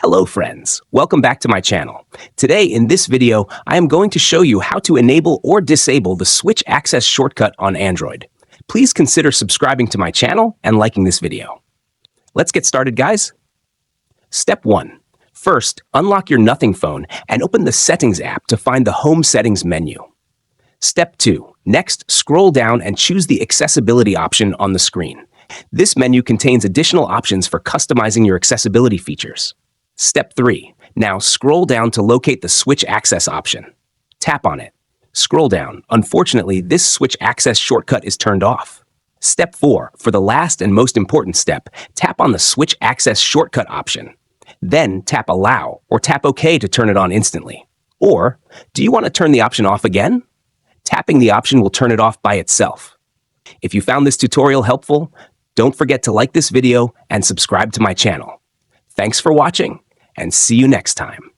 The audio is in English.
Hello friends, welcome back to my channel. Today in this video, I am going to show you how to enable or disable the switch access shortcut on Android. Please consider subscribing to my channel and liking this video. Let's get started, guys. Step 1. First, unlock your Nothing phone and open the Settings app to find the Home Settings menu. Step 2. Next, scroll down and choose the Accessibility option on the screen. This menu contains additional options for customizing your accessibility features. Step 3. Now scroll down to locate the Switch Access option. Tap on it. Scroll down. Unfortunately, this Switch Access shortcut is turned off. Step 4. For the last and most important step, tap on the Switch Access shortcut option. Then tap Allow or tap OK to turn it on instantly. Or, do you want to turn the option off again? Tapping the option will turn it off by itself. If you found this tutorial helpful, don't forget to like this video and subscribe to my channel. Thanks for watching, and see you next time.